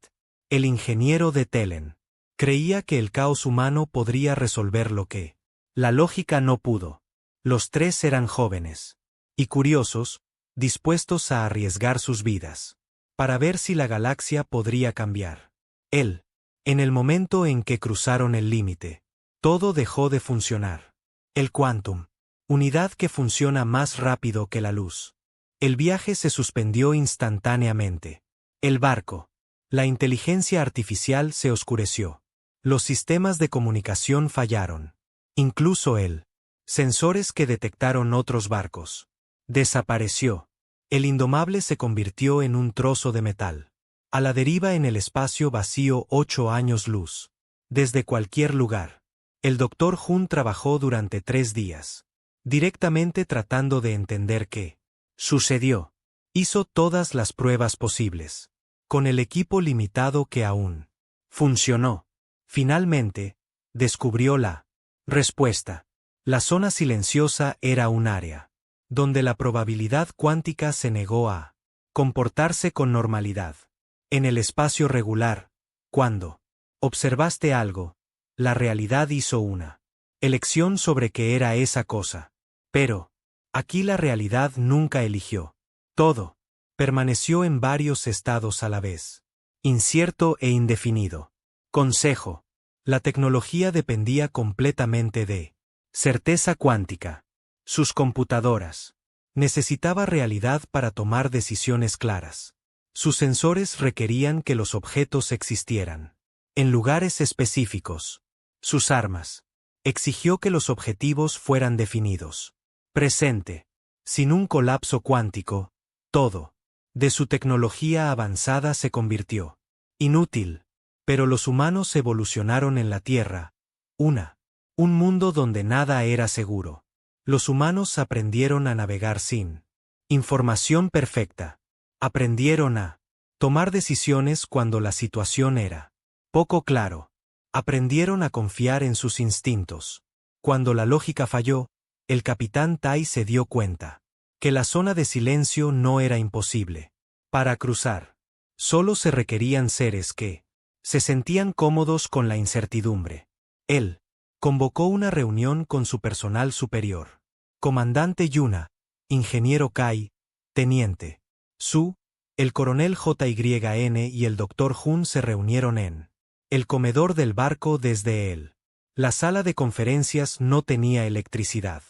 A: El ingeniero de Telen creía que el caos humano podría resolver lo que la lógica no pudo. Los 3 eran jóvenes y curiosos, dispuestos a arriesgar sus vidas para ver si la galaxia podría cambiar. En el momento en que cruzaron el límite, todo dejó de funcionar. El Quantum, unidad que funciona más rápido que la luz. El viaje se suspendió instantáneamente. El barco. La inteligencia artificial se oscureció. Los sistemas de comunicación fallaron. Incluso sensores que detectaron otros barcos. Desapareció. El Indomable se convirtió en un trozo de metal. A la deriva en el espacio vacío 8 años luz. Desde cualquier lugar. El Dr. Hun trabajó durante 3 días. Directamente tratando de entender qué sucedió. Hizo todas las pruebas posibles. Con el equipo limitado que aún funcionó. Finalmente, descubrió la respuesta. La zona silenciosa era un área donde la probabilidad cuántica se negó a comportarse con normalidad. En el espacio regular, cuando observaste algo, la realidad hizo una elección sobre qué era esa cosa. Pero, aquí la realidad nunca eligió. Todo permaneció en varios estados a la vez. Incierto e indefinido. Consejo. La tecnología dependía completamente de certeza cuántica. Sus computadoras. Necesitaba realidad para tomar decisiones claras. Sus sensores requerían que los objetos existieran en lugares específicos. Sus armas. Exigió que los objetivos fueran definidos. Presente. Sin un colapso cuántico, todo de su tecnología avanzada se convirtió inútil. Pero los humanos evolucionaron en la Tierra. Un mundo donde nada era seguro. Los humanos aprendieron a navegar sin información perfecta. Aprendieron a tomar decisiones cuando la situación era poco claro. Aprendieron a confiar en sus instintos. Cuando la lógica falló, el capitán Tai se dio cuenta que la zona de silencio no era imposible. Para cruzar, solo se requerían seres que se sentían cómodos con la incertidumbre. Él convocó una reunión con su personal superior. Comandante Yuna, ingeniero Kai, teniente Su, el coronel JYN y el doctor Jun se reunieron en el comedor del barco desde él. La sala de conferencias no tenía electricidad.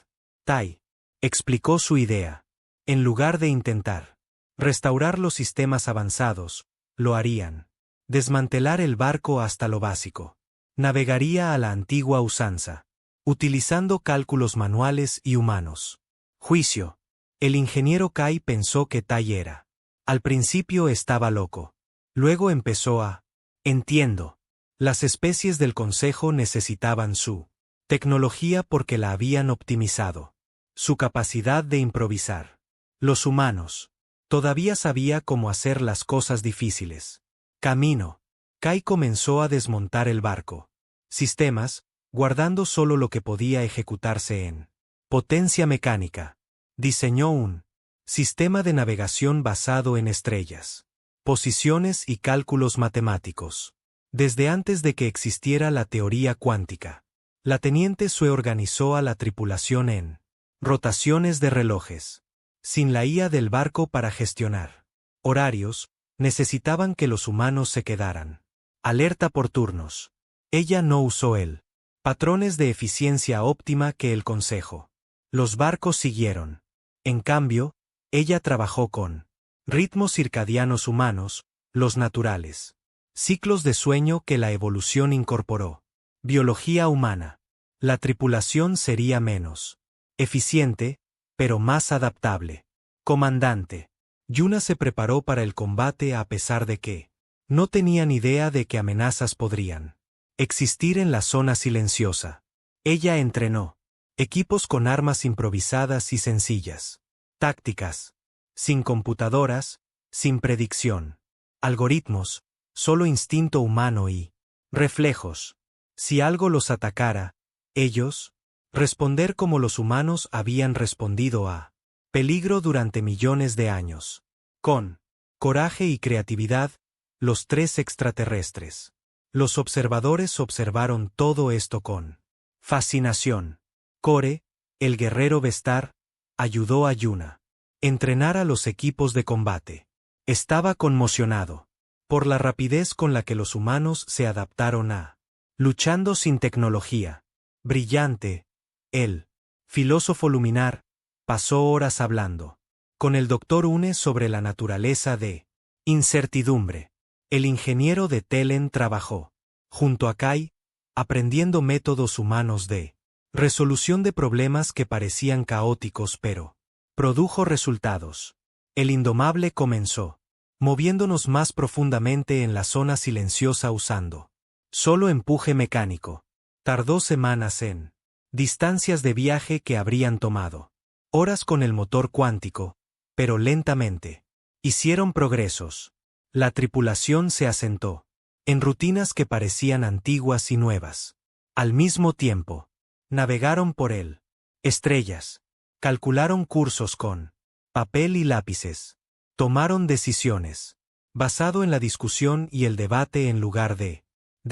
A: Tai explicó su idea. En lugar de intentar restaurar los sistemas avanzados, lo harían desmantelar el barco hasta lo básico. Navegaría a la antigua usanza, utilizando cálculos manuales y humanos. Juicio. El ingeniero Kai pensó que Tai era. Al principio estaba loco. Luego empezó a. Entiendo. Las especies del Consejo necesitaban su tecnología porque la habían optimizado. Su capacidad de improvisar. Los humanos. Todavía sabía cómo hacer las cosas difíciles. Camino. Kai comenzó a desmontar el barco. Sistemas, guardando solo lo que podía ejecutarse en potencia mecánica. Diseñó un sistema de navegación basado en estrellas, posiciones y cálculos matemáticos. Desde antes de que existiera la teoría cuántica, la teniente Sue organizó a la tripulación en rotaciones de relojes. Sin la IA del barco para gestionar horarios, necesitaban que los humanos se quedaran alerta por turnos. Ella no usó el patrones de eficiencia óptima que el Consejo. Los barcos siguieron. En cambio, ella trabajó con ritmos circadianos humanos, los naturales. Ciclos de sueño que la evolución incorporó. Biología humana. La tripulación sería menos eficiente, pero más adaptable. Comandante. Yuna se preparó para el combate a pesar de que no tenían idea de qué amenazas podrían existir en la zona silenciosa. Ella entrenó equipos con armas improvisadas y sencillas. Tácticas. Sin computadoras, sin predicción. Algoritmos, solo instinto humano y reflejos. Si algo los atacara, ellos, responder como los humanos habían respondido a peligro durante millones de años. Con coraje y creatividad, los tres extraterrestres. Los observadores observaron todo esto con fascinación. Core, el guerrero Vestar, ayudó a Yuna entrenar a los equipos de combate. Estaba conmocionado por la rapidez con la que los humanos se adaptaron a luchando sin tecnología. Brillante, el filósofo luminar, pasó horas hablando con el doctor Une sobre la naturaleza de incertidumbre. El ingeniero de Telen trabajó junto a Kai, aprendiendo métodos humanos de resolución de problemas que parecían caóticos pero produjo resultados. El indomable comenzó, moviéndonos más profundamente en la zona silenciosa usando solo empuje mecánico. Tardó semanas en distancias de viaje que habrían tomado horas con el motor cuántico, pero lentamente. Hicieron progresos. La tripulación se asentó en rutinas que parecían antiguas y nuevas. Al mismo tiempo, navegaron por él. Estrellas. Calcularon cursos con papel y lápices. Tomaron decisiones, basado en la discusión y el debate en lugar de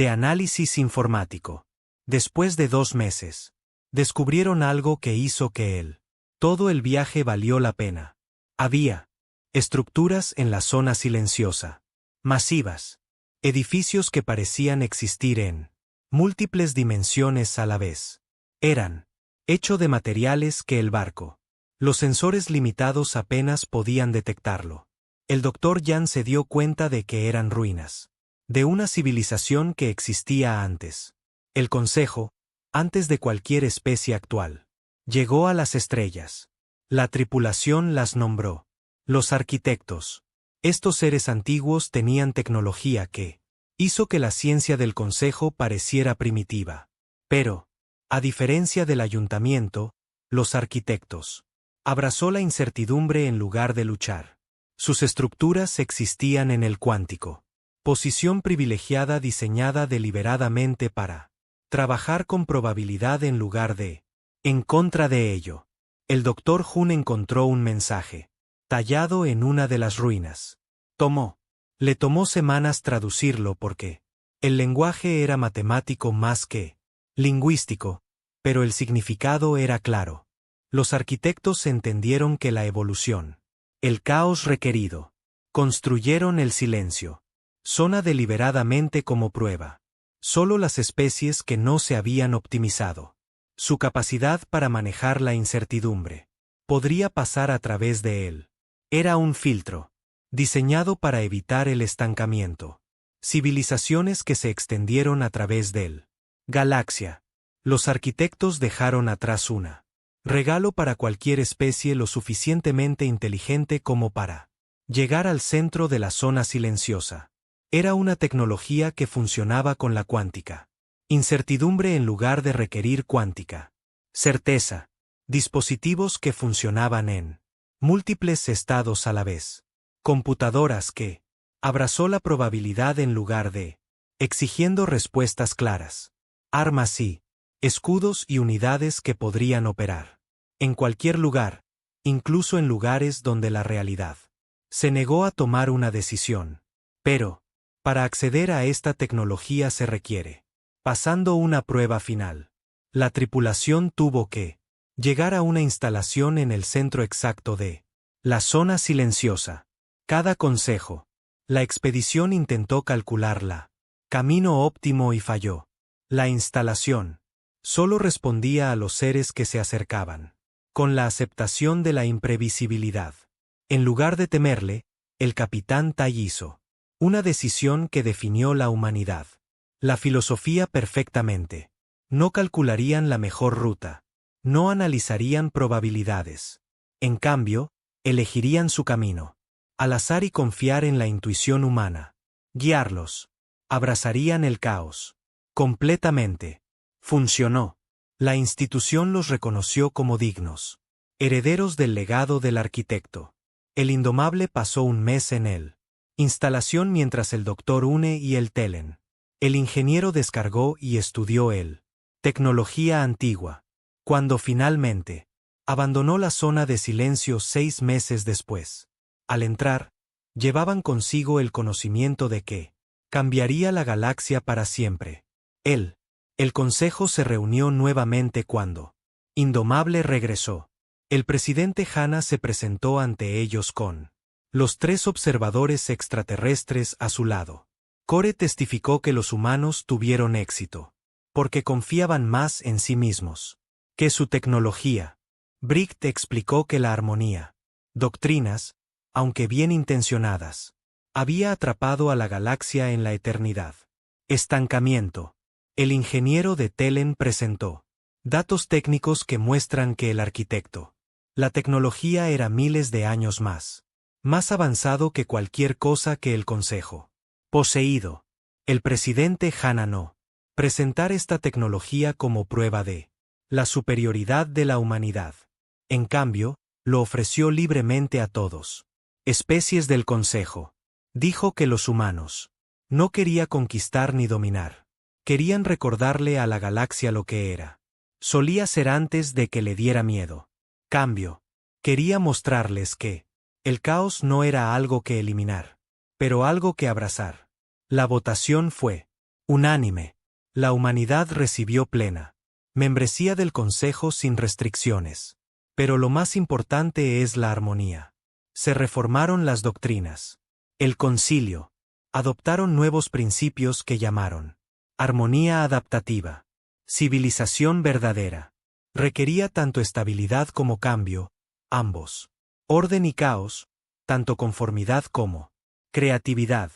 A: análisis informático. Después de 2 meses, descubrieron algo que hizo que todo el viaje valió la pena. Había estructuras en la zona silenciosa, masivas, edificios que parecían existir en múltiples dimensiones a la vez. Eran hecho de materiales que el barco. Los sensores limitados apenas podían detectarlo. El Dr. Yan se dio cuenta de que eran ruinas de una civilización que existía antes. El Consejo, antes de cualquier especie actual, llegó a las estrellas. La tripulación las nombró los arquitectos. Estos seres antiguos tenían tecnología que hizo que la ciencia del Consejo pareciera primitiva. Pero, a diferencia del ayuntamiento, los arquitectos abrazó la incertidumbre en lugar de luchar. Sus estructuras existían en el cuántico. Posición privilegiada diseñada deliberadamente para trabajar con probabilidad en lugar de en contra de ello. El Dr. Hun encontró un mensaje tallado en una de las ruinas. Le tomó semanas traducirlo porque el lenguaje era matemático más que lingüístico, pero el significado era claro. Los arquitectos entendieron que la evolución, el caos requerido, construyeron el silencio. Zona deliberadamente como prueba. Solo las especies que no se habían optimizado. Su capacidad para manejar la incertidumbre. Podría pasar a través de él. Era un filtro, diseñado para evitar el estancamiento. Civilizaciones que se extendieron a través del galaxia. Los arquitectos dejaron atrás una regalo para cualquier especie lo suficientemente inteligente como para llegar al centro de la zona silenciosa. Era una tecnología que funcionaba con la cuántica. Incertidumbre en lugar de requerir cuántica. Certeza. Dispositivos que funcionaban en múltiples estados a la vez. Computadoras que abrazó la probabilidad en lugar de exigiendo respuestas claras. Armas y escudos y unidades que podrían operar en cualquier lugar, incluso en lugares donde la realidad se negó a tomar una decisión. Pero, para acceder a esta tecnología se requiere pasando una prueba final. La tripulación tuvo que llegar a una instalación en el centro exacto de la zona silenciosa. Cada consejo. La expedición intentó calcularla. Camino óptimo y falló. La instalación solo respondía a los seres que se acercaban. Con la aceptación de la imprevisibilidad. En lugar de temerle, el capitán Tai hizo una decisión que definió la humanidad. La filosofía perfectamente. No calcularían la mejor ruta. No analizarían probabilidades. En cambio, elegirían su camino. Al azar y confiar en la intuición humana. Guiarlos. Abrazarían el caos. Completamente. Funcionó. La institución los reconoció como dignos. Herederos del legado del arquitecto. El Indomable pasó un mes en él. Instalación mientras el Dr. Une y el Telen. El ingeniero descargó y estudió él. Tecnología antigua. Cuando finalmente abandonó la zona de silencio 6 meses después. Al entrar, llevaban consigo el conocimiento de que cambiaría la galaxia para siempre. El consejo se reunió nuevamente cuando Indomable regresó. El presidente Hanna se presentó ante ellos con los 3 observadores extraterrestres a su lado. Core testificó que los humanos tuvieron éxito, porque confiaban más en sí mismos que su tecnología. Bright explicó que la armonía, doctrinas, aunque bien intencionadas, había atrapado a la galaxia en la eternidad. Estancamiento. El ingeniero de Telen presentó datos técnicos que muestran que el arquitecto, la tecnología era miles de años más avanzado que cualquier cosa que el Consejo poseído. El presidente Hanna no presentar esta tecnología como prueba de la superioridad de la humanidad. En cambio, lo ofreció libremente a todos. Especies del Consejo. Dijo que los humanos no quería conquistar ni dominar. Querían recordarle a la galaxia lo que era. Solía ser antes de que le diera miedo. Cambio. Quería mostrarles que el caos no era algo que eliminar, pero algo que abrazar. La votación fue unánime. La humanidad recibió plena membresía del Consejo sin restricciones. Pero lo más importante es la armonía. Se reformaron las doctrinas. El concilio. Adoptaron nuevos principios que llamaron armonía adaptativa. Civilización verdadera. Requería tanto estabilidad como cambio, ambos. Orden y caos, tanto conformidad como creatividad.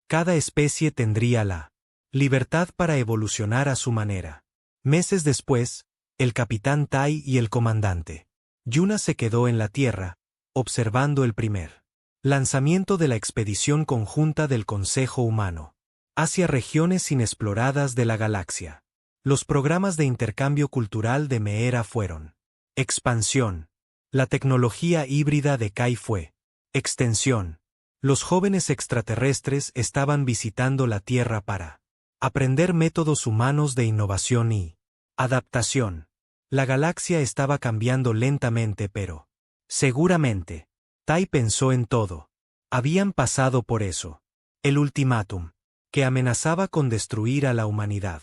A: Cada especie tendría la libertad para evolucionar a su manera. Meses después, el capitán Tai y el comandante Yuna se quedó en la Tierra, observando el primer lanzamiento de la expedición conjunta del Consejo Humano. hacia regiones inexploradas de la galaxia. Los programas de intercambio cultural de Meera fueron expansión. La tecnología híbrida de Kai fue extensión. Los jóvenes extraterrestres estaban visitando la Tierra para aprender métodos humanos de innovación y adaptación. La galaxia estaba cambiando lentamente, pero seguramente. Tai pensó en todo. Habían pasado por eso. El ultimátum, que amenazaba con destruir a la humanidad.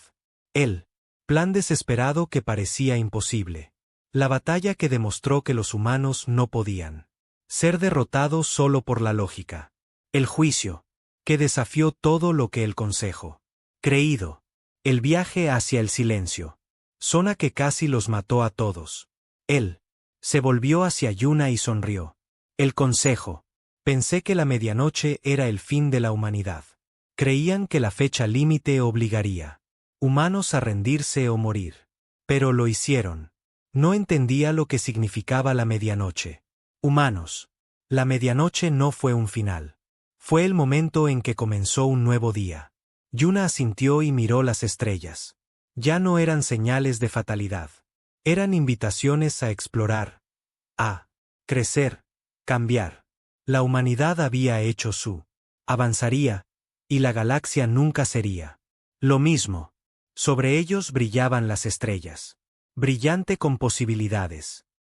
A: El plan desesperado que parecía imposible. La batalla que demostró que los humanos no podían ser derrotados solo por la lógica. El juicio, que desafió todo lo que el Consejo creído. El viaje hacia el silencio. Zona que casi los mató a todos. Él se volvió hacia Yuna y sonrió. El Consejo. Pensé que la medianoche era el fin de la humanidad. Creían que la fecha límite obligaría humanos a rendirse o morir. Pero lo hicieron. No entendía lo que significaba la medianoche. Humanos. La medianoche no fue un final. Fue el momento en que comenzó un nuevo día. Yuna asintió y miró las estrellas. Ya no eran señales de fatalidad. Eran invitaciones a explorar. A crecer. Cambiar. La humanidad había hecho su. Avanzaría. Y la galaxia nunca sería lo mismo. Sobre ellos brillaban las estrellas. Brillante con posibilidades.